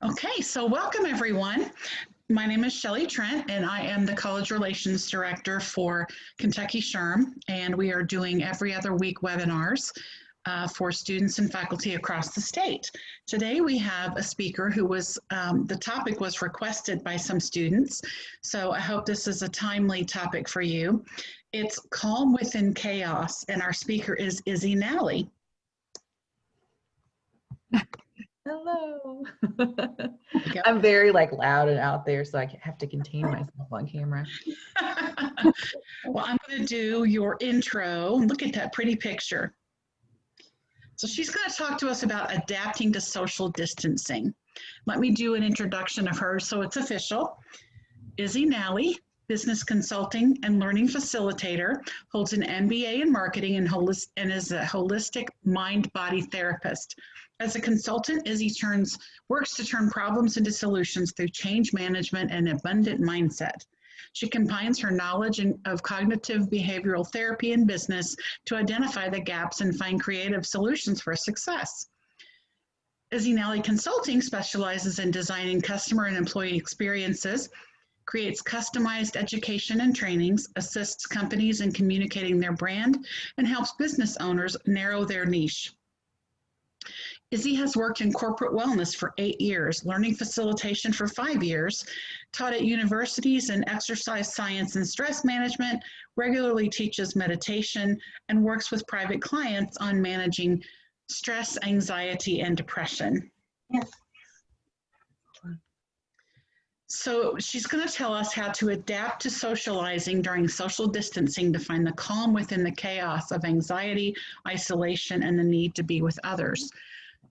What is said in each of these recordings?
Okay, so welcome everyone. My name is Shelley Trent, and I am the College Relations Director for Kentucky SHRM, and we are doing every other week webinars for students and faculty across the state. Today we have a speaker who the topic was requested by some students, so I hope this is a timely topic for you. It's Calm Within Chaos, and our speaker is Izzy Nally. Hello. I'm very loud and out there, so I have to contain myself on camera. Well, I'm going to do your intro. Look at that pretty picture. So she's going to talk to us about adapting to social distancing. Let me do an introduction of her so it's official. Izzy Nally, business consulting and learning facilitator, holds an MBA in marketing and is a holistic mind-body therapist. As a consultant, Izzy works to turn problems into solutions through change management and abundant mindset. She combines her knowledge of cognitive behavioral therapy and business to identify the gaps and find creative solutions for success. Izzy Nally Consulting specializes in designing customer and employee experiences, creates customized education and trainings, assists companies in communicating their brand, and helps business owners narrow their niche. Izzy has worked in corporate wellness for 8 years, learning facilitation for 5 years, taught at universities in exercise science and stress management, regularly teaches meditation, and works with private clients on managing stress, anxiety, and depression. Yes. So she's going to tell us how to adapt to socializing during social distancing to find the calm within the chaos of anxiety, isolation, and the need to be with others.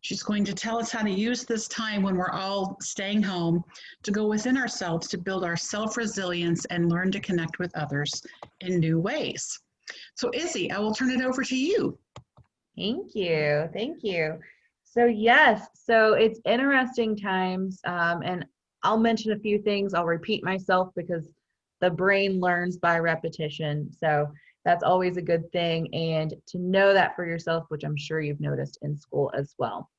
She's going to tell us how to use this time when we're all staying home to go within ourselves to build our self-resilience and learn to connect with others in new ways. So Izzy, I will turn it over to you. Thank you. Thank you. So yes, so it's interesting times, and I'll mention a few things. I'll repeat myself because the brain learns by repetition. So that's always a good thing. And to know that for yourself, which I'm sure you've noticed in school as well.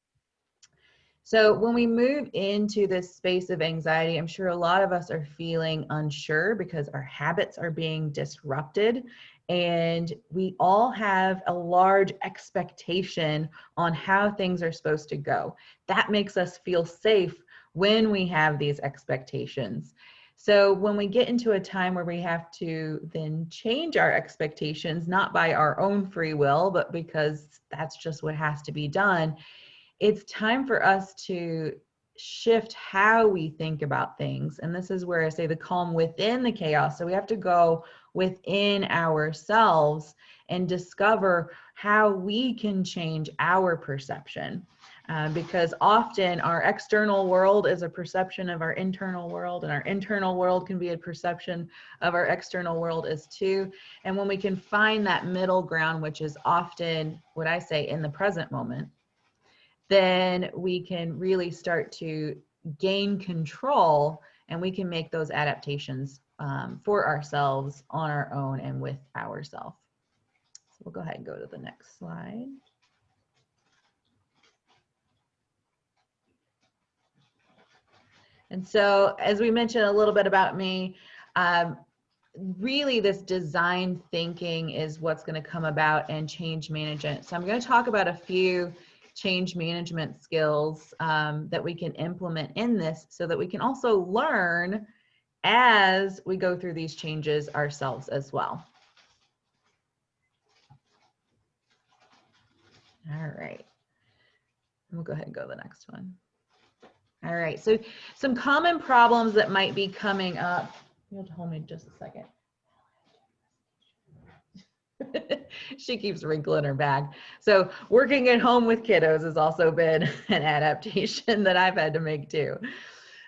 So when we move into this space of anxiety, I'm sure a lot of us are feeling unsure because our habits are being disrupted. And we all have a large expectation on how things are supposed to go. That makes us feel safe when we have these expectations. So when we get into a time where we have to then change our expectations, not by our own free will, but because that's just what has to be done, it's time for us to shift how we think about things. And this is where I say the calm within the chaos. So we have to go within ourselves and discover how we can change our perception. Because often our external world is a perception of our internal world, and our internal world can be a perception of our external world as too. And when we can find that middle ground, which is often what I say in the present moment, then we can really start to gain control, and we can make those adaptations for ourselves on our own and with ourselves. So we'll go ahead and go to the next slide. And so, as we mentioned a little bit about me, really this design thinking is what's going to come about, and change management. So I'm going to talk about a few change management skills that we can implement in this so that we can also learn as we go through these changes ourselves as well. All right. We'll go ahead and go to the next one. All right, so some common problems that might be coming up. You have to hold me just a second. She keeps wrinkling her bag. So working at home with kiddos has also been an adaptation that I've had to make too.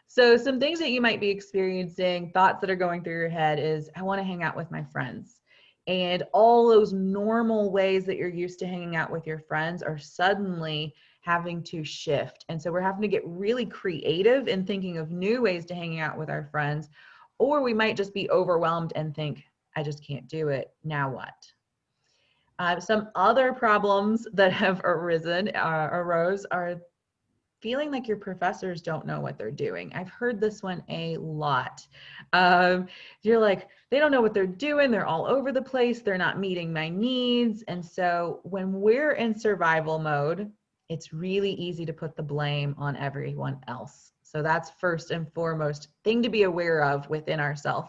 So some things that you might be experiencing, thoughts that are going through your head is, I want to hang out with my friends. And all those normal ways that you're used to hanging out with your friends are suddenly having to shift. And so we're having to get really creative in thinking of new ways to hang out with our friends, or we might just be overwhelmed and think, I just can't do it. Now what? Some other problems that have arose are feeling like your professors don't know what they're doing. I've heard this one a lot. You're like, they don't know what they're doing. They're all over the place. They're not meeting my needs. And so when we're in survival mode, it's really easy to put the blame on everyone else. So that's first and foremost thing to be aware of within ourselves,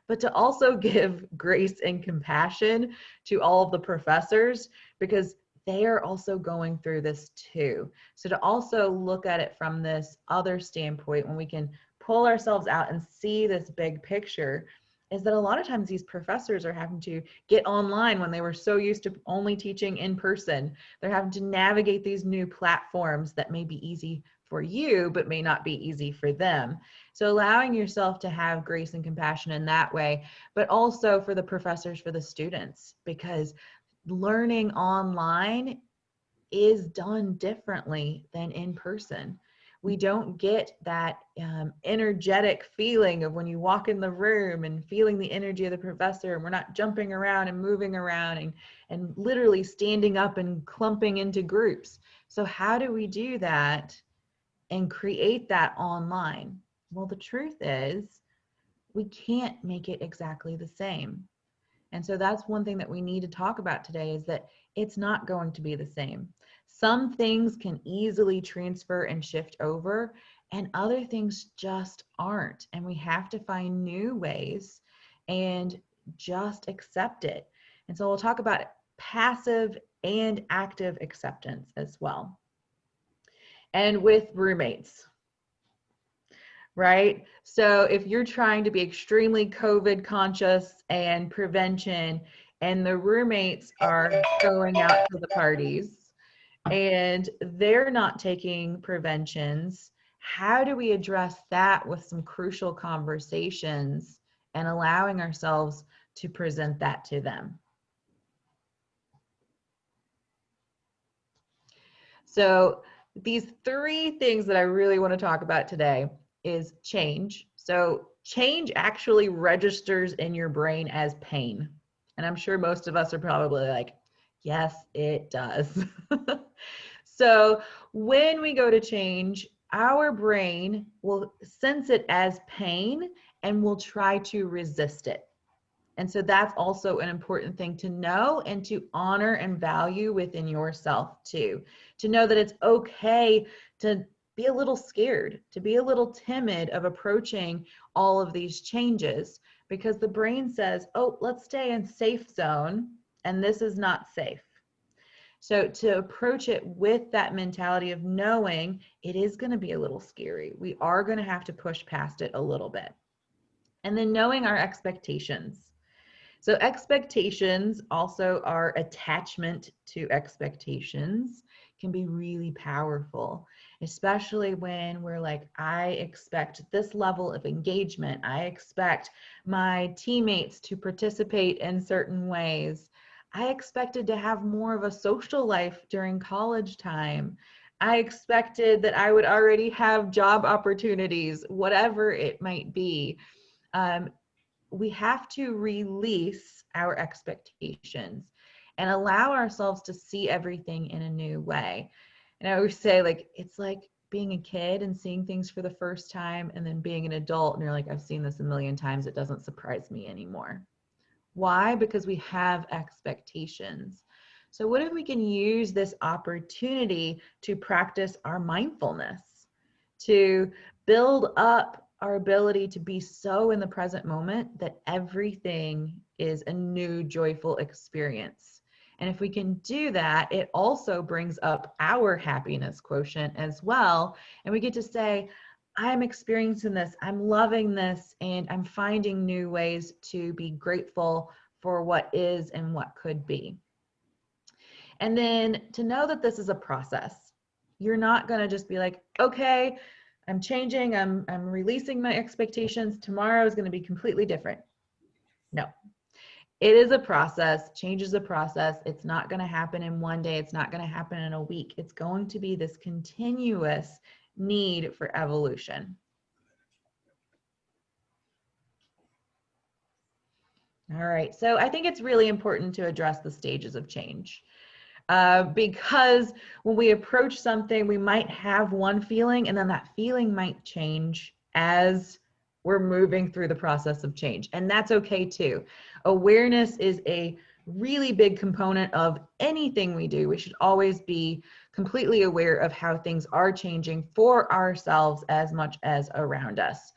but to also give grace and compassion to all of the professors, because they are also going through this too. So to also look at it from this other standpoint, when we can pull ourselves out and see this big picture, is that a lot of times these professors are having to get online when they were so used to only teaching in person. They're having to navigate these new platforms that may be easy for you, but may not be easy for them. So allowing yourself to have grace and compassion in that way, but also for the professors, for the students, because learning online is done differently than in person. We don't get that energetic feeling of when you walk in the room and feeling the energy of the professor, and we're not jumping around and moving around and literally standing up and clumping into groups. So how do we do that and create that online? Well, the truth is we can't make it exactly the same. And so that's one thing that we need to talk about today, is that it's not going to be the same. Some things can easily transfer and shift over, and other things just aren't. And we have to find new ways and just accept it. And so we'll talk about passive and active acceptance as well. And with roommates, right? So if you're trying to be extremely COVID conscious and prevention, and the roommates are going out to the parties and they're not taking preventions, how do we address that with some crucial conversations and allowing ourselves to present that to them? So these three things that I really want to talk about today is change. So change actually registers in your brain as pain. And I'm sure most of us are probably like, yes, it does. So when we go to change, our brain will sense it as pain and will try to resist it. And so that's also an important thing to know and to honor and value within yourself too. To know that it's okay to be a little scared, to be a little timid of approaching all of these changes, because the brain says, oh, let's stay in safe zone, and this is not safe. So to approach it with that mentality of knowing it is going to be a little scary. We are going to have to push past it a little bit. And then knowing our expectations. So expectations, also our attachment to expectations, can be really powerful, especially when we're like, I expect this level of engagement. I expect my teammates to participate in certain ways. I expected to have more of a social life during college time. I expected that I would already have job opportunities, whatever it might be. We have to release our expectations and allow ourselves to see everything in a new way. And I always say, like, it's like being a kid and seeing things for the first time, and then being an adult and you're like, I've seen this a million times. It doesn't surprise me anymore. Why? Because we have expectations. So what if we can use this opportunity to practice our mindfulness, to build up our ability to be so in the present moment that everything is a new joyful experience? And if we can do that, it also brings up our happiness quotient as well. And we get to say, I'm experiencing this, I'm loving this, and I'm finding new ways to be grateful for what is and what could be. And then to know that this is a process. You're not going to just be like, okay, I'm changing, I'm releasing my expectations. Tomorrow is going to be completely different. No, it is a process. Change is a process. It's not going to happen in one day. It's not going to happen in a week. It's going to be this continuous need for evolution. All right, so I think it's really important to address the stages of change. because when we approach something, we might have one feeling, and then that feeling might change as we're moving through the process of change. And that's okay too. Awareness is a really big component of anything we do. We should always be completely aware of how things are changing for ourselves as much as around us.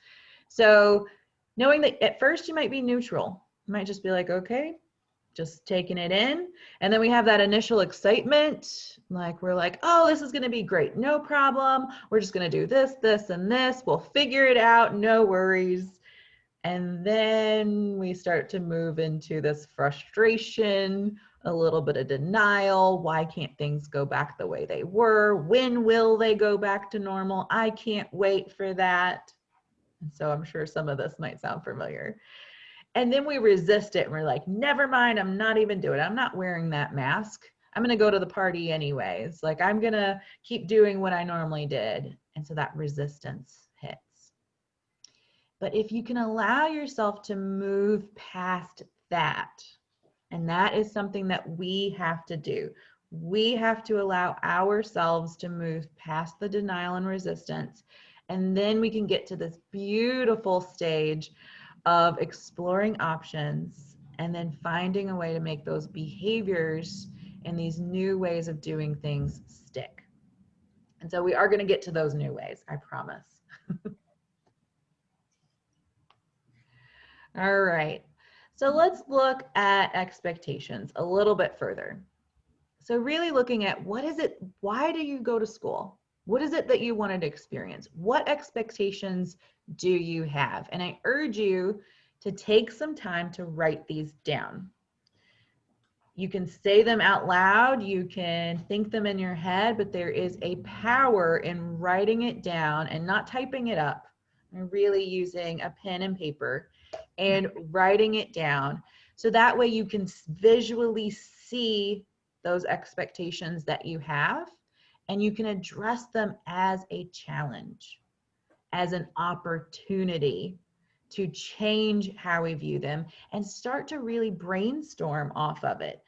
So knowing that at first you might be neutral, you might just be like, okay, just taking it in. And then we have that initial excitement, like we're like, oh, this is going to be great. No problem. We're just going to do this, this, and this. We'll figure it out. No worries. And then we start to move into this frustration, a little bit of denial. Why can't things go back the way they were? When will they go back to normal? I can't wait for that. And so I'm sure some of this might sound familiar. And then we resist it and we're like, never mind, I'm not even doing it. I'm not wearing that mask. I'm going to go to the party anyways. Like, I'm going to keep doing what I normally did. And so that resistance hits. But if you can allow yourself to move past that, and that is something that we have to do. We have to allow ourselves to move past the denial and resistance. And then we can get to this beautiful stage of exploring options and then finding a way to make those behaviors and these new ways of doing things stick. And so we are going to get to those new ways, I promise. All right. So let's look at expectations a little bit further. So really looking at what is it, why do you go to school? What is it that you wanted to experience? What expectations do you have? And I urge you to take some time to write these down. You can say them out loud, you can think them in your head, but there is a power in writing it down and not typing it up, and really using a pen and paper and writing it down. So that way you can visually see those expectations that you have, and you can address them as a challenge, as an opportunity to change how we view them and start to really brainstorm off of it.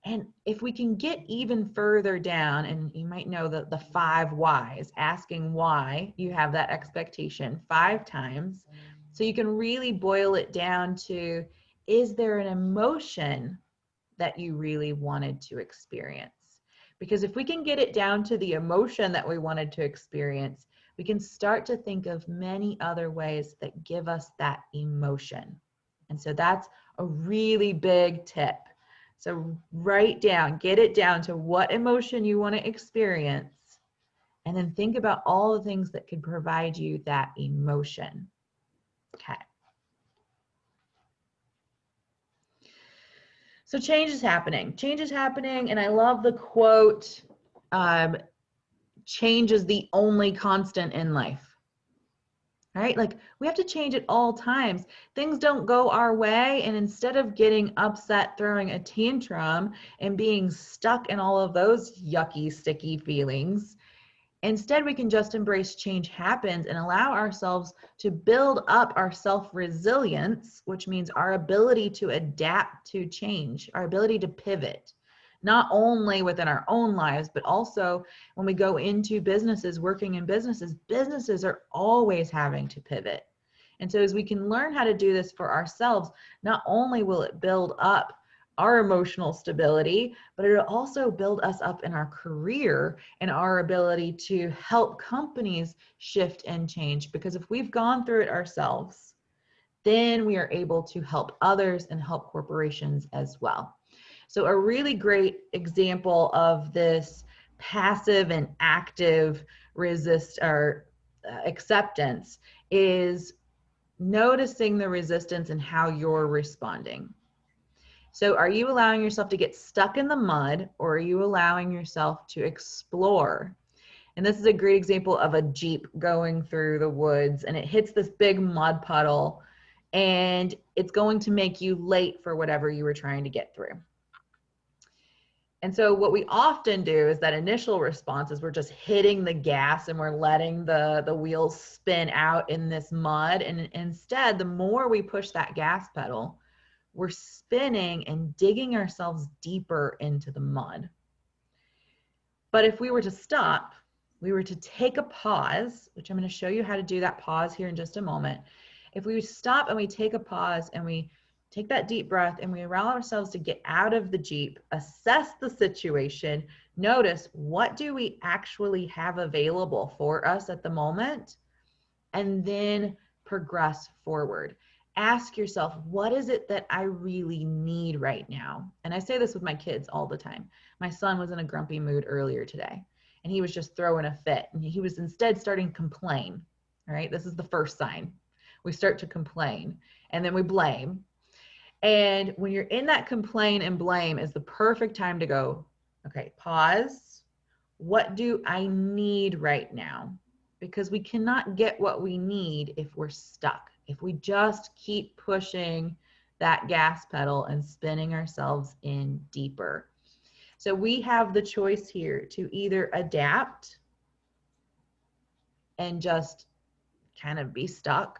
And if we can get even further down, and you might know the 5 whys, asking why you have that expectation 5 times, so you can really boil it down to, is there an emotion that you really wanted to experience? Because if we can get it down to the emotion that we wanted to experience, we can start to think of many other ways that give us that emotion. And so that's a really big tip. So write down, get it down to what emotion you want to experience, and then think about all the things that could provide you that emotion. Okay. So change is happening. Change is happening, and I love the quote, change is the only constant in life. Right? Like, we have to change at all times. Things don't go our way, and instead of getting upset, throwing a tantrum, and being stuck in all of those yucky, sticky feelings, instead we can just embrace change happens and allow ourselves to build up our self-resilience, which means our ability to adapt to change, our ability to pivot, not only within our own lives, but also when we go into businesses, working in businesses, businesses are always having to pivot. And so as we can learn how to do this for ourselves, not only will it build up our emotional stability, but it'll also build us up in our career and our ability to help companies shift and change. Because if we've gone through it ourselves, then we are able to help others and help corporations as well. So a really great example of this passive and active acceptance is noticing the resistance and how you're responding. So are you allowing yourself to get stuck in the mud, or are you allowing yourself to explore? And this is a great example of a Jeep going through the woods, and it hits this big mud puddle, and it's going to make you late for whatever you were trying to get through. And so what we often do is that initial response is we're just hitting the gas and we're letting the wheels spin out in this mud. And instead, the more we push that gas pedal, we're spinning and digging ourselves deeper into the mud. But if we were to stop, we were to take a pause, which I'm going to show you how to do that pause here in just a moment. If we stop and we take a pause and we take that deep breath and we allow ourselves to get out of the Jeep, assess the situation, notice what do we actually have available for us at the moment, and then progress forward. Ask yourself, what is it that I really need right now? And I say this with my kids all the time. My son was in a grumpy mood earlier today, and he was just throwing a fit, and he was instead starting to complain. All right, this is the first sign. We start to complain, and then we blame. And when you're in that complain and blame is the perfect time to go, okay, pause. What do I need right now? Because we cannot get what we need if we're stuck. If we just keep pushing that gas pedal and spinning ourselves in deeper. So we have the choice here to either adapt and just kind of be stuck,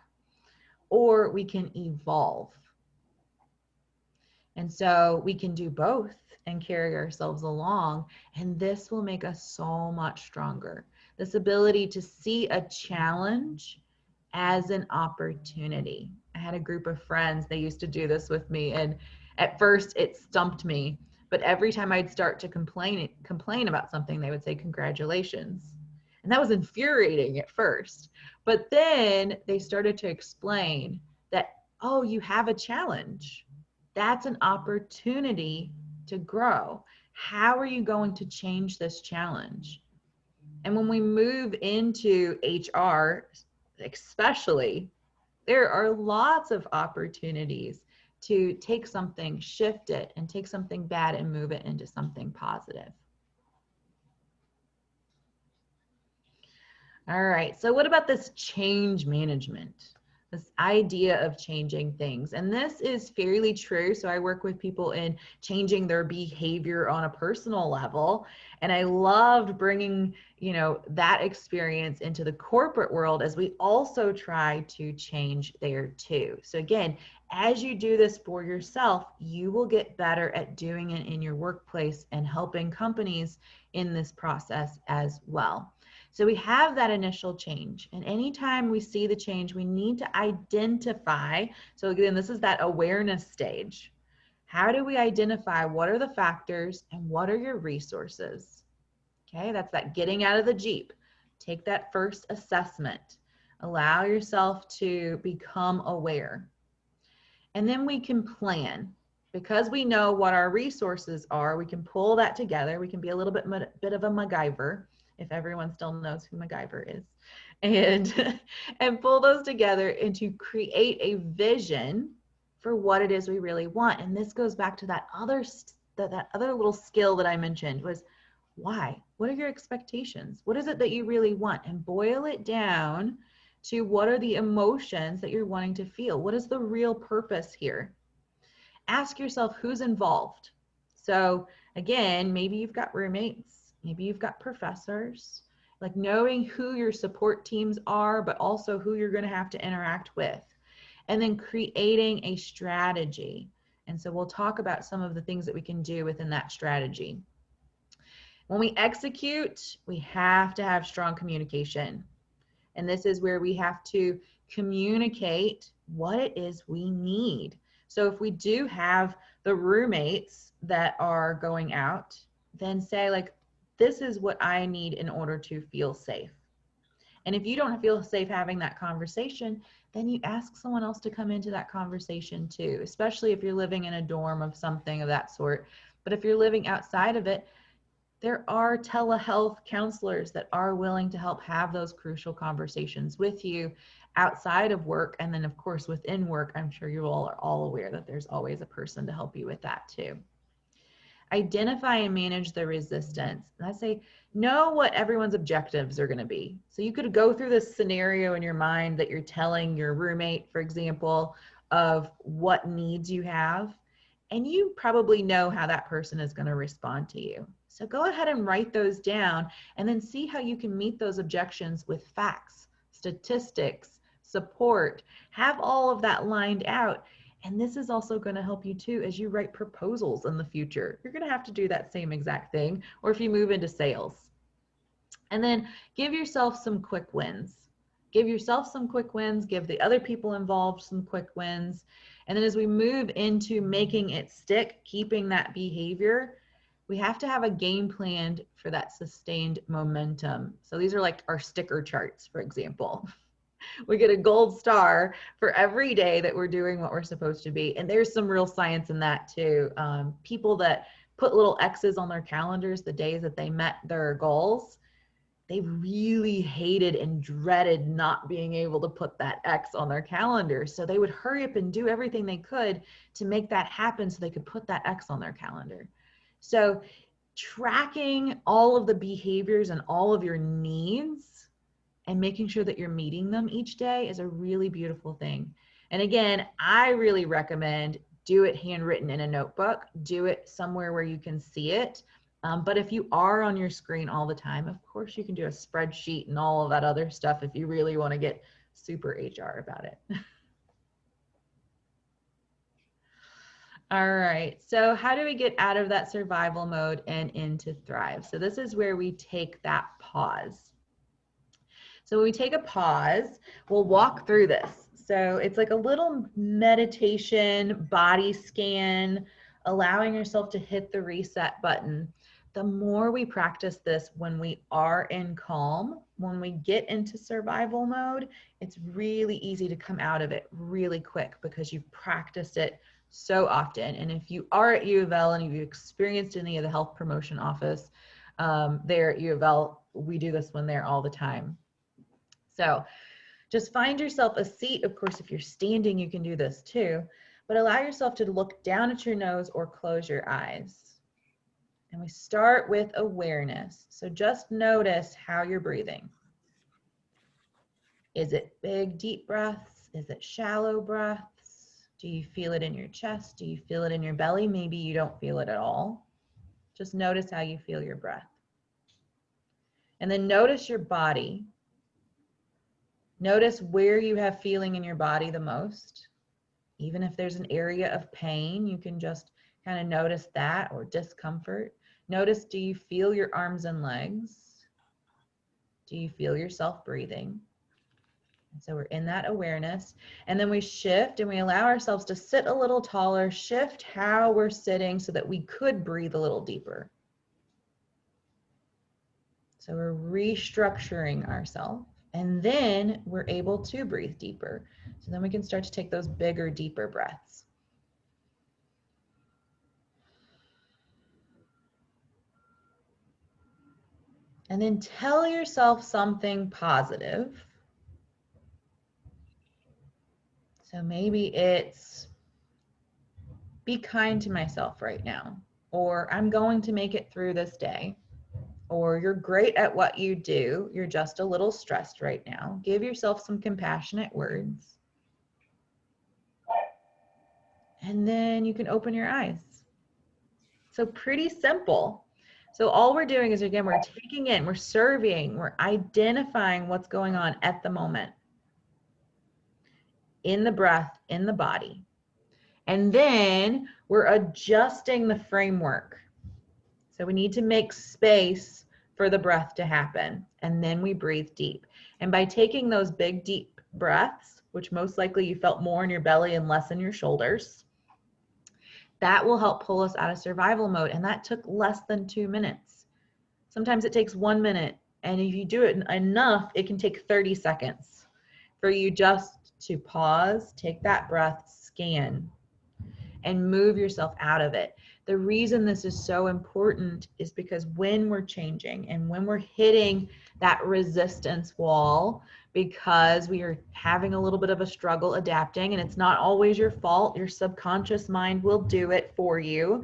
or we can evolve. And so we can do both and carry ourselves along, and this will make us so much stronger. This ability to see a challenge as an opportunity. I had a group of friends, they used to do this with me, and at first it stumped me, but every time I'd start to complain about something, they would say, congratulations. And that was infuriating at first. But then they started to explain that, oh, you have a challenge. That's an opportunity to grow. How are you going to change this challenge? And when we move into HR, especially, there are lots of opportunities to take something, shift it, and take something bad and move it into something positive. All right, so what about this change management? This idea of changing things. And this is fairly true. So I work with people in changing their behavior on a personal level. And I loved bringing, that experience into the corporate world as we also try to change there too. So again, as you do this for yourself, you will get better at doing it in your workplace and helping companies in this process as well. So we have that initial change, and anytime we see the change, we need to identify. So again, this is that awareness stage. How do we identify what are the factors and what are your resources? Okay, that's that getting out of the Jeep. Take that first assessment. Allow yourself to become aware. And then we can plan. Because we know what our resources are, we can pull that together. We can be a little bit of a MacGyver, if everyone still knows who MacGyver is, and pull those together and to create a vision for what it is we really want. And this goes back to that other little skill that I mentioned was why? What are your expectations? What is it that you really want? And boil it down to what are the emotions that you're wanting to feel? What is the real purpose here? Ask yourself who's involved. So again, maybe you've got roommates. Maybe you've got professors, like knowing who your support teams are, but also who you're going to have to interact with, and then creating a strategy. And so we'll talk about some of the things that we can do within that strategy. When we execute, we have to have strong communication. And this is where we have to communicate what it is we need. So if we do have the roommates that are going out, then say like, this is what I need in order to feel safe. And if you don't feel safe having that conversation, then you ask someone else to come into that conversation too, especially if you're living in a dorm of something of that sort. But if you're living outside of it, there are telehealth counselors that are willing to help have those crucial conversations with you outside of work. And then of course, within work, I'm sure you all are all aware that there's always a person to help you with that too. Identify and manage the resistance. And I say, know what everyone's objectives are going to be. So you could go through this scenario in your mind that you're telling your roommate, for example, of what needs you have. And you probably know how that person is going to respond to you. So go ahead and write those down and then see how you can meet those objections with facts, statistics, support, have all of that lined out. And this is also going to help you too as you write proposals in the future. You're going to have to do that same exact thing, or if you move into sales. And then give yourself some quick wins. Give yourself some quick wins, give the other people involved some quick wins. And then as we move into making it stick, keeping that behavior, we have to have a game plan for that sustained momentum. So these are like our sticker charts, for example. We get a gold star for every day that we're doing what we're supposed to be. And there's some real science in that too. People that put little X's on their calendars the days that they met their goals, they really hated and dreaded not being able to put that X on their calendar. So they would hurry up and do everything they could to make that happen so they could put that X on their calendar. So tracking all of the behaviors and all of your needs and making sure that you're meeting them each day is a really beautiful thing. And again, I really recommend do it handwritten in a notebook, do it somewhere where you can see it. But if you are on your screen all the time, of course you can do a spreadsheet and all of that other stuff if you really want to get super HR about it. All right, so how do we get out of that survival mode and into thrive? So this is where we take that pause. So when we take a pause, we'll walk through this. So it's like a little meditation, body scan, allowing yourself to hit the reset button. The more we practice this when we are in calm, when we get into survival mode, it's really easy to come out of it really quick because you've practiced it so often. And if you are at U of L and you've experienced any of the health promotion office there at U of L, we do this one there all the time. So just find yourself a seat. Of course, if you're standing, you can do this too, but allow yourself to look down at your nose or close your eyes. And we start with awareness. So just notice how you're breathing. Is it big, deep breaths? Is it shallow breaths? Do you feel it in your chest? Do you feel it in your belly? Maybe you don't feel it at all. Just notice how you feel your breath. And then notice your body. Notice where you have feeling in your body the most. Even if there's an area of pain, you can just kind of notice that, or discomfort. Notice, do you feel your arms and legs? Do you feel yourself breathing? And so we're in that awareness. And then we shift and we allow ourselves to sit a little taller, shift how we're sitting so that we could breathe a little deeper. So we're restructuring ourselves. And then we're able to breathe deeper. So then we can start to take those bigger, deeper breaths. And then tell yourself something positive. So maybe it's, be kind to myself right now, or I'm going to make it through this day, or you're great at what you do, you're just a little stressed right now. Give yourself some compassionate words. And then you can open your eyes. So pretty simple. So all we're doing is, again, we're taking in, we're surveying, we're identifying what's going on at the moment in the breath, in the body. And then we're adjusting the framework. So we need to make space for the breath to happen. And then we breathe deep. And by taking those big, deep breaths, which most likely you felt more in your belly and less in your shoulders, that will help pull us out of survival mode. And that took less than 2 minutes. Sometimes it takes 1 minute. And if you do it enough, it can take 30 seconds for you just to pause, take that breath, scan, and move yourself out of it. The reason this is so important is because when we're changing and when we're hitting that resistance wall, because we are having a little bit of a struggle adapting, and it's not always your fault, your subconscious mind will do it for you,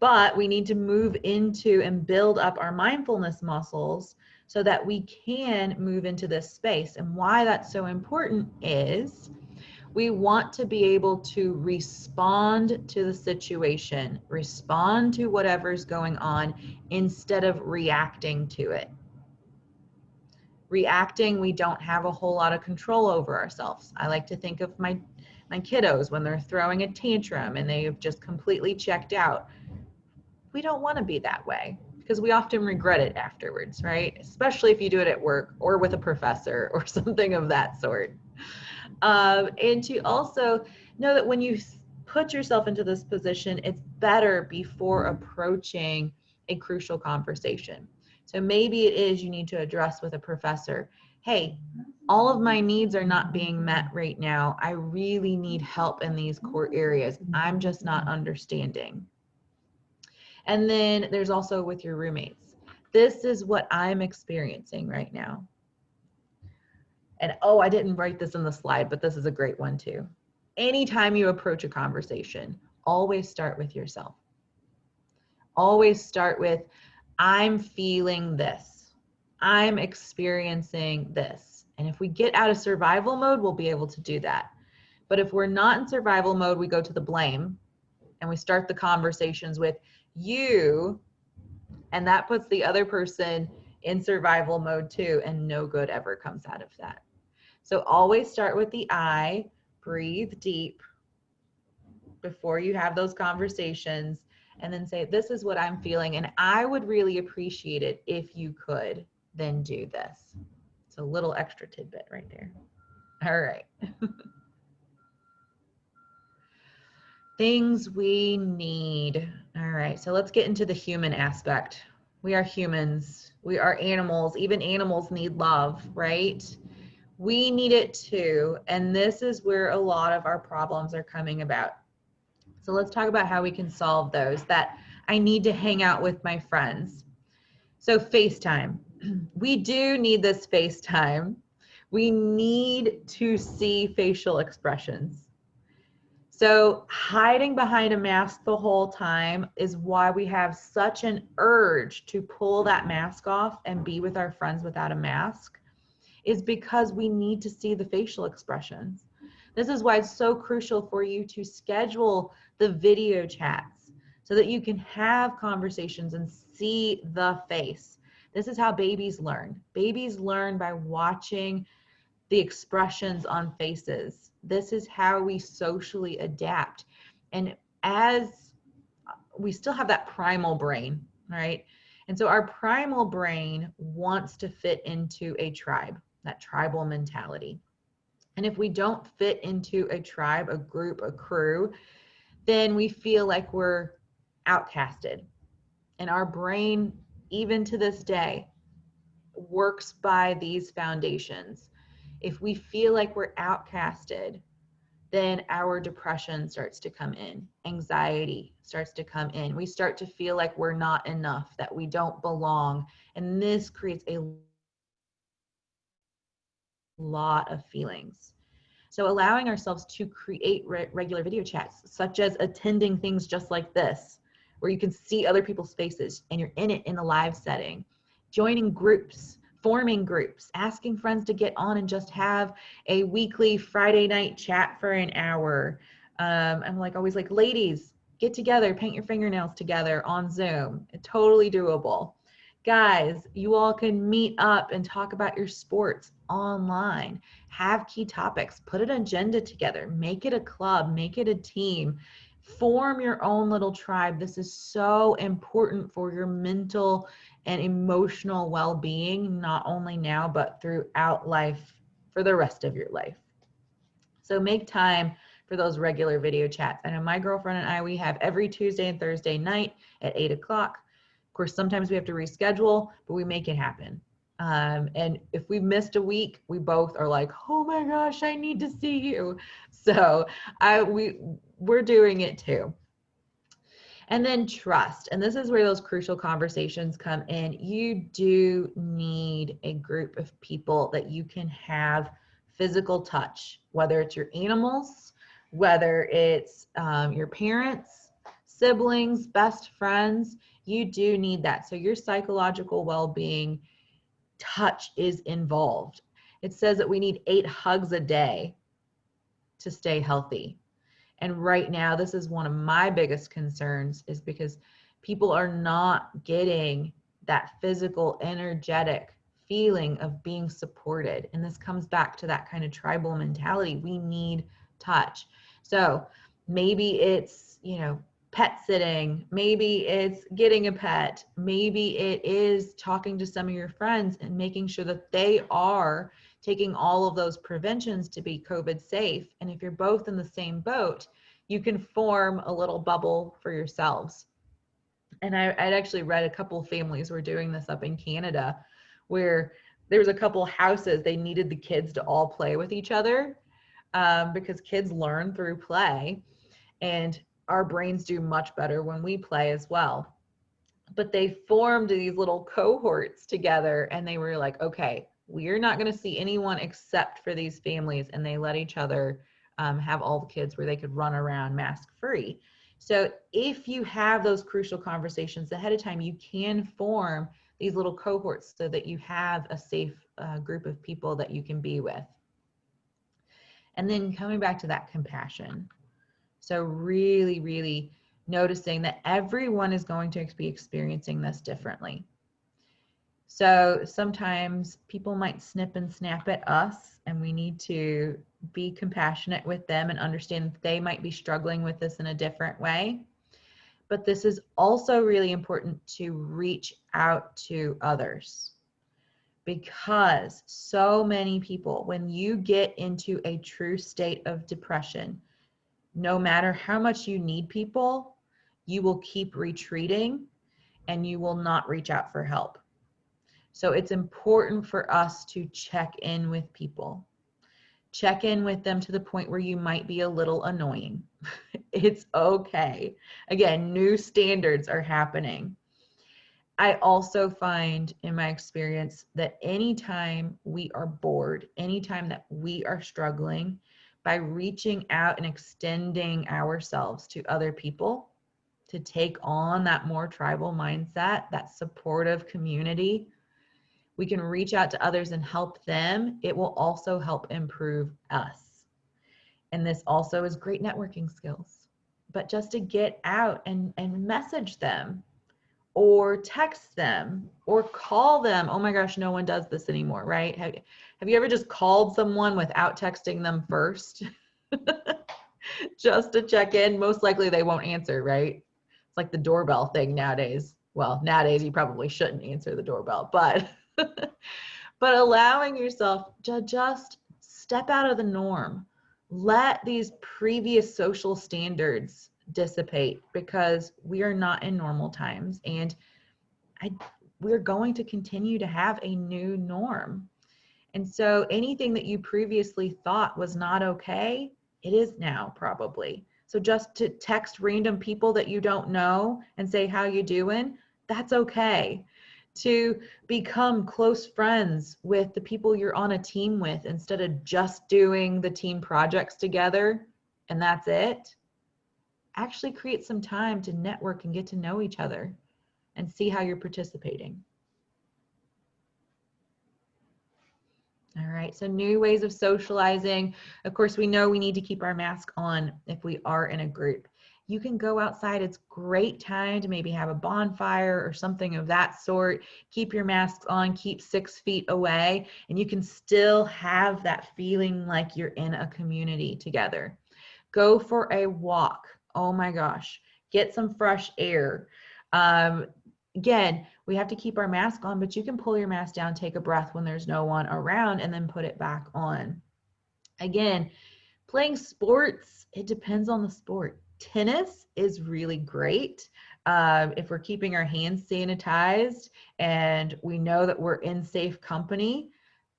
but we need to move into and build up our mindfulness muscles so that we can move into this space. And why that's so important is we want to be able to respond to the situation, respond to whatever's going on instead of reacting to it. Reacting, we don't have a whole lot of control over ourselves. I like to think of my kiddos when they're throwing a tantrum and they have just completely checked out. We don't want to be that way. because we often regret it afterwards, right? Especially if you do it at work or with a professor or something of that sort. And to also know that when you put yourself into this position, it's better before approaching a crucial conversation. So maybe it is you need to address with a professor, hey, all of my needs are not being met right now. I really need help in these core areas. I'm just not understanding. And then there's also with your roommates. This is what I'm experiencing right now. And oh, I didn't write this in the slide, but this is a great one too. Anytime you approach a conversation, always start with yourself. Always start with, I'm feeling this. I'm experiencing this. And if we get out of survival mode, we'll be able to do that. But if we're not in survival mode, we go to the blame and we start the conversations with you, and that puts the other person in survival mode too, and no good ever comes out of that. So always start with the I, breathe deep before you have those conversations, and then say, this is what I'm feeling, and I would really appreciate it if you could then do this. It's a little extra tidbit right there. All right. Things we need. All right, so let's get into the human aspect. We are humans. We are animals. Even animals need love, right? We need it too. And this is where a lot of our problems are coming about. So let's talk about how we can solve those. That I need to hang out with my friends. So FaceTime. We do need this FaceTime. We need to see facial expressions. So hiding behind a mask the whole time is why we have such an urge to pull that mask off and be with our friends without a mask, is because we need to see the facial expressions. This is why it's so crucial for you to schedule the video chats so that you can have conversations and see the face. This is how babies learn. Babies learn by watching the expressions on faces. This is how we socially adapt. And as we still have that primal brain, right? And so our primal brain wants to fit into a tribe, that tribal mentality. And if we don't fit into a tribe, a group, a crew, then we feel like we're outcasted. And our brain, even to this day, works by these foundations. If we feel like we're outcasted, then our depression starts to come in. Anxiety starts to come in. We start to feel like we're not enough, that we don't belong. And this creates a lot of feelings. So allowing ourselves to create regular video chats, such as attending things just like this, where you can see other people's faces and you're in it in a live setting, joining groups, forming groups, asking friends to get on and just have a weekly Friday night chat for an hour. I'm like always like, ladies, get together, paint your fingernails together on Zoom. It's totally doable. Guys, you all can meet up and talk about your sports online. Have key topics, put an agenda together, make it a club, make it a team, form your own little tribe. This is so important for your mental and emotional well-being, not only now, but throughout life for the rest of your life. So make time for those regular video chats. I know my girlfriend and I, we have every Tuesday and Thursday night at 8 o'clock. Of course, sometimes we have to reschedule, but we make it happen. And if we missed a week, we both are like, oh my gosh, I need to see you. So we're doing it too. And then trust. And this is where those crucial conversations come in. You do need a group of people that you can have physical touch, whether it's your animals, whether it's your parents, siblings, best friends. You do need that. So your psychological well-being, touch is involved. It says that we need 8 hugs a day to stay healthy. And right now, this is one of my biggest concerns, is because people are not getting that physical, energetic feeling of being supported. And this comes back to that kind of tribal mentality. We need touch. So maybe it's, pet sitting, maybe it's getting a pet, maybe it is talking to some of your friends and making sure that they are taking all of those preventions to be COVID safe. And if you're both in the same boat, you can form a little bubble for yourselves. And I'd actually read a couple of families were doing this up in Canada, where there was a couple houses, they needed the kids to all play with each other, because kids learn through play, and our brains do much better when we play as well. But they formed these little cohorts together, and they were like, okay, we're not going to see anyone except for these families. And they let each other have all the kids where they could run around mask free. So if you have those crucial conversations ahead of time, you can form these little cohorts so that you have a safe group of people that you can be with. And then coming back to that compassion. So really, really noticing that everyone is going to be experiencing this differently. So sometimes people might snip and snap at us, and we need to be compassionate with them and understand that they might be struggling with this in a different way. But this is also really important to reach out to others, because so many people, when you get into a true state of depression, no matter how much you need people, you will keep retreating and you will not reach out for help. So it's important for us to check in with people. Check in with them to the point where you might be a little annoying. It's okay. Again, new standards are happening. I also find in my experience that anytime we are bored, anytime that we are struggling, by reaching out and extending ourselves to other people to take on that more tribal mindset, that supportive community, we can reach out to others and help them. It will also help improve us. And this also is great networking skills. But just to get out and message them, or text them, or call them. Oh my gosh, no one does this anymore, right? Have you ever just called someone without texting them first? Just to check in? Most likely they won't answer, right? It's like the doorbell thing nowadays. Well, nowadays you probably shouldn't answer the doorbell, but but allowing yourself to just step out of the norm. Let these previous social standards dissipate, because we are not in normal times, and we're going to continue to have a new norm. And so anything that you previously thought was not okay, it is now probably. So just to text random people that you don't know and say, how you doing? That's okay. To become close friends with the people you're on a team with, instead of just doing the team projects together and that's it. Actually create some time to network and get to know each other and see how you're participating. All right, so new ways of socializing. Of course, we know we need to keep our mask on if we are in a group. You can go outside. It's great time to maybe have a bonfire or something of that sort. Keep your masks on, keep 6 feet away, and you can still have that feeling like you're in a community together. Go for a walk. Oh my gosh, get some fresh air. Again, we have to keep our mask on, but you can pull your mask down, take a breath when there's no one around, and then put it back on. Again, playing sports, it depends on the sport. Tennis is really great if we're keeping our hands sanitized and we know that we're in safe company.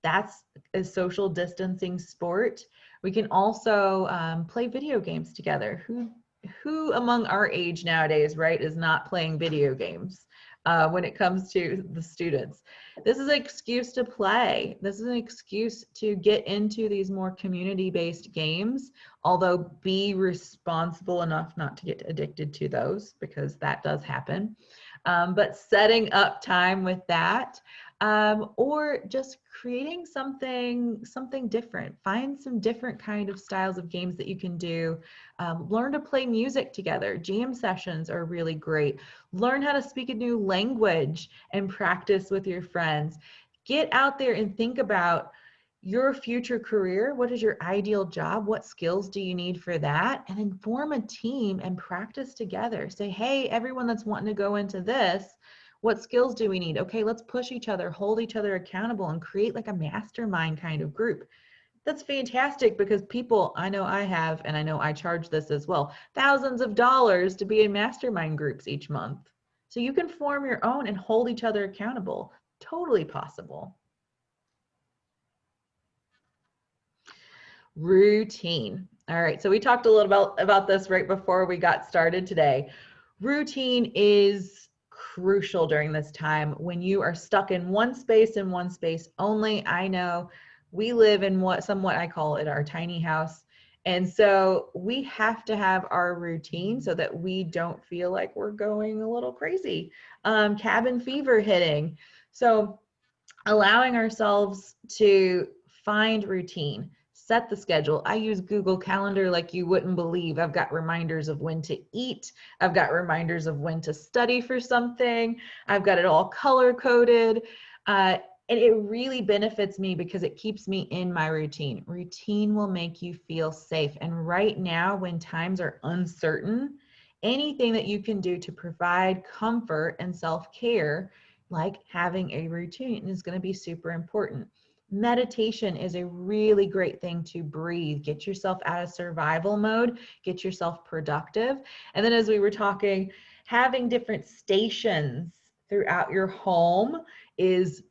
That's a social distancing sport. We can also play video games together. Who among our age nowadays, right, is not playing video games when it comes to the students? This is an excuse to play. This is an excuse to get into these more community-based games, although be responsible enough not to get addicted to those, because that does happen. But setting up time with that, or just creating something different. Find some different kind of styles of games that you can do. Learn to play music together. Jam sessions are really great. Learn how to speak a new language and practice with your friends. Get out there and think about, your future career. What is your ideal job? What skills do you need for that? And then form a team and practice together. Say, hey, everyone that's wanting to go into this, what skills do we need? Okay, let's push each other, hold each other accountable, and create like a mastermind kind of group. That's fantastic, because people, I know I have, and I know I charge this as well, thousands of dollars to be in mastermind groups each month. So you can form your own and hold each other accountable. Totally possible. Routine. All right, so we talked a little about this right before we got started today. Routine is crucial during this time when you are stuck in one space and one space only. I know we live in what somewhat I call it our tiny house. And so we have to have our routine so that we don't feel like we're going a little crazy. Cabin fever hitting. So allowing ourselves to find routine, set the schedule. I use Google Calendar like you wouldn't believe. I've got reminders of when to eat. I've got reminders of when to study for something. I've got it all color coded. And it really benefits me because it keeps me in my routine. Routine will make you feel safe. And right now, when times are uncertain, anything that you can do to provide comfort and self-care, like having a routine, is going to be super important. Meditation is a really great thing to breathe, get yourself out of survival mode, get yourself productive. And then, as we were talking, having different stations throughout your home is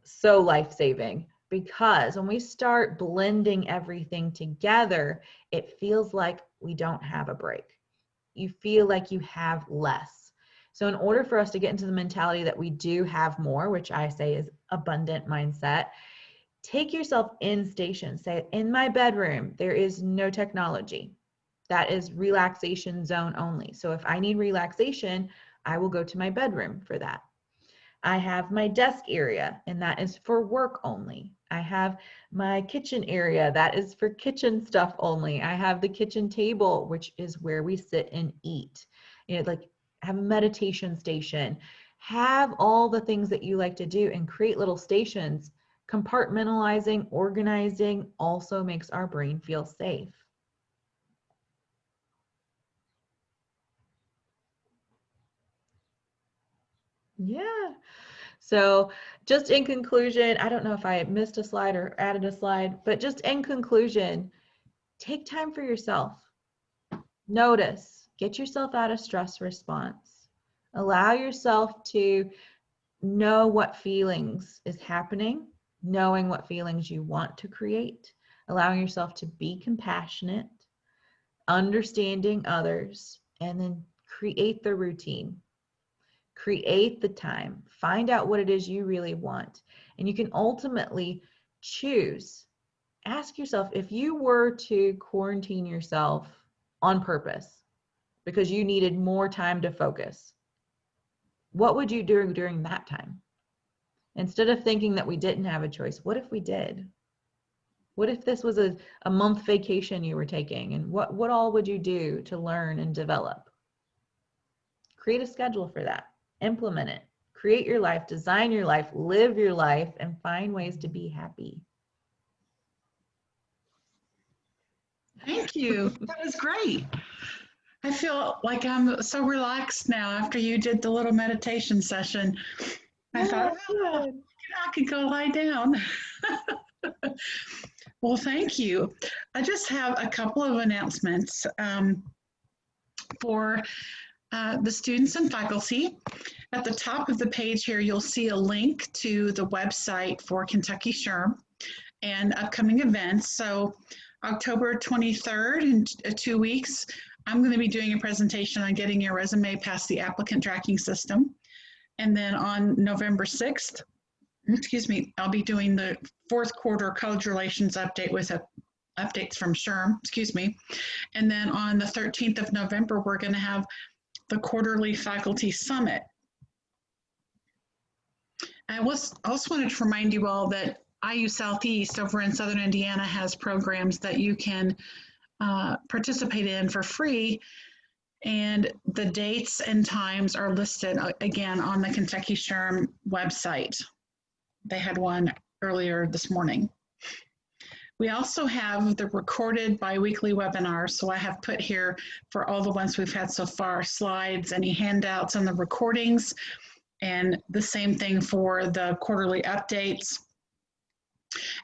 so life-saving, because when we start blending everything together, it feels like we don't have a break. You feel like you have less. So in order for us to get into the mentality that we do have more, which I say is abundant mindset, take yourself in station. Say, in my bedroom, there is no technology. That is relaxation zone only. So if I need relaxation, I will go to my bedroom for that. I have my desk area, and that is for work only. I have my kitchen area, that is for kitchen stuff only. I have the kitchen table, which is where we sit and eat. You know, like, have a meditation station. Have all the things that you like to do and create little stations. Compartmentalizing, organizing also makes our brain feel safe. Yeah. So just in conclusion, I don't know if I missed a slide or added a slide, but just in conclusion, take time for yourself. Notice, get yourself out of stress response. Allow yourself to know what feelings is happening, knowing what feelings you want to create, allowing yourself to be compassionate, understanding others, and then create the routine. Create the time, find out what it is you really want, and you can ultimately choose. Ask yourself, if you were to quarantine yourself on purpose because you needed more time to focus, what would you do during that time? Instead of thinking that we didn't have a choice, what if we did? What if this was a month vacation you were taking? And what all would you do to learn and develop? Create a schedule for that. Implement it. Create your life, design your life, live your life, and find ways to be happy. Thank you. That was great. I feel like I'm so relaxed now after you did the little meditation session. I thought, oh, I could go lie down. Well, thank you. I just have a couple of announcements for the students and faculty. At the top of the page here, you'll see a link to the website for Kentucky SHRM and upcoming events. So October 23rd, in 2 weeks, I'm going to be doing a presentation on getting your resume past the applicant tracking system. And then on November 6th, I'll be doing the fourth quarter college relations update with updates from SHRM, And then on the 13th of November, we're going to have the quarterly faculty summit. I also wanted to remind you all that IU Southeast over in Southern Indiana has programs that you can participate in for free. And the dates and times are listed again on the Kentucky SHRM website. They had one earlier this morning. We also have the recorded biweekly webinars. So I have put here for all the ones we've had so far, slides, any handouts and the recordings, and the same thing for the quarterly updates.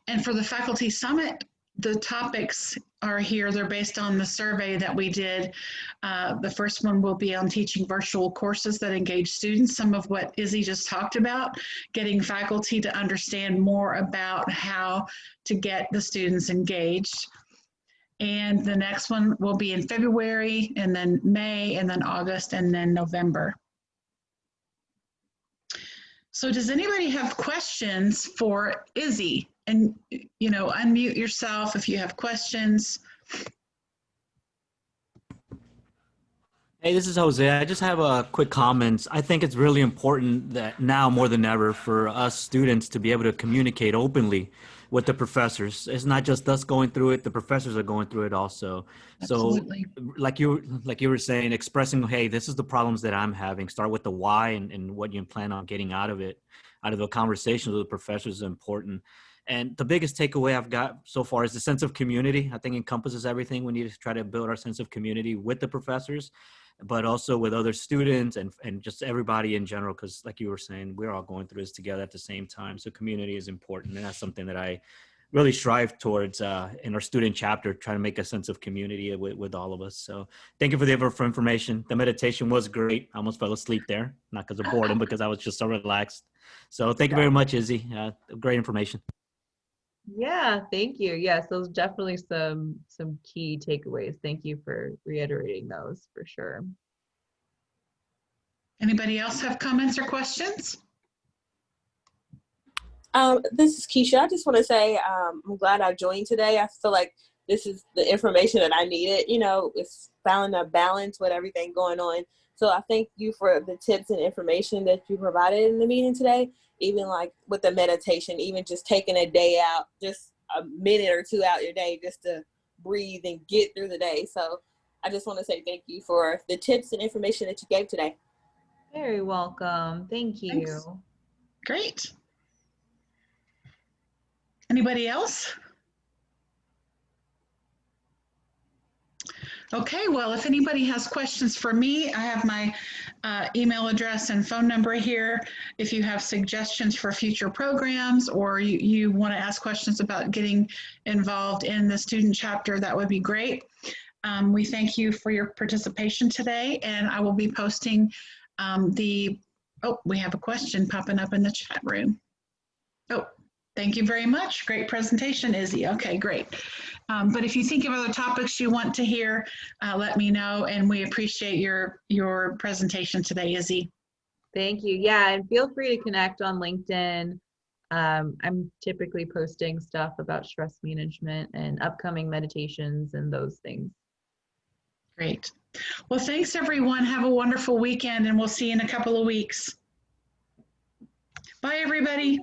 And for the Faculty Summit, the topics are here. They're based on the survey that we did. The first one will be on teaching virtual courses that engage students, some of what Izzy just talked about, getting faculty to understand more about how to get the students engaged. And the next one will be in February, and then May, and then August, and then November. So does anybody have questions for Izzy? And, you know, unmute yourself if you have questions. Hey, this is Jose. I just have a quick comment. I think it's really important that now more than ever for us students to be able to communicate openly with the professors. It's not just us going through it, the professors are going through it also. Absolutely. So like you were saying, expressing, hey, this is the problems that I'm having. Start with the why and what you plan on getting out of it. Out of the conversations with the professors is important. And the biggest takeaway I've got so far is the sense of community. I think encompasses everything. We need to try to build our sense of community with the professors, but also with other students and just everybody in general, because like you were saying, we're all going through this together at the same time. So community is important. And that's something that I really strive towards in our student chapter, trying to make a sense of community with all of us. So thank you for the information. The meditation was great. I almost fell asleep there, not because of boredom, because I was just so relaxed. So thank you very much, Izzy. Great information. Yeah, thank you. Yes, those definitely some key takeaways. Thank you for reiterating those for sure. Anybody else have comments or questions? This is Keisha. I just want to say I'm glad I joined today. I feel like this is the information that I needed. You know, it's finding a balance with everything going on. So I thank you for the tips and information that you provided in the meeting today. Even like with the meditation, even just taking a day out, just a minute or two out your day just to breathe and get through the day. So I just want to say thank you for the tips and information that you gave today. Very welcome. Thank you. Thanks. Great. Anybody else? Okay, well, if anybody has questions for me, I have my email address and phone number here. If you have suggestions for future programs or you want to ask questions about getting involved in the student chapter, that would be great. We thank you for your participation today, and I will be posting we have a question popping up in the chat room. Oh, thank you very much. Great presentation, Izzy. Okay, great. But if you think of other topics you want to hear, let me know, and we appreciate your presentation today, Izzy. Thank you. Yeah, and feel free to connect on LinkedIn. I'm typically posting stuff about stress management and upcoming meditations and those things. Great. Well, thanks everyone. Have a wonderful weekend, and we'll see you in a couple of weeks. Bye, everybody.